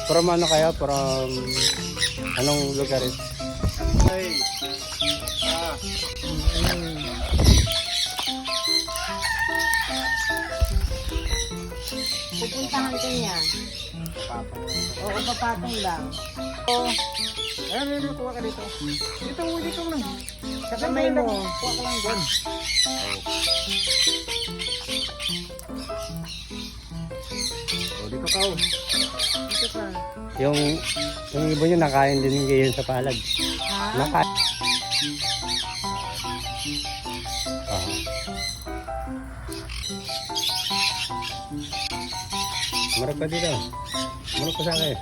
From ano kayo? From anong lugar ito? Ay. Pupuntahan ka niya. Oo, papatong lang. Ayan, may kuha ka dito. Dito mo. Sa kamay mo. Kuha ka lang dyan. Oh, dito ka. Dito ka. Yung ibon nyo nakain din ngayon sa palad. Ha? Nakain. Marap ka dito. Marap ka sa akin.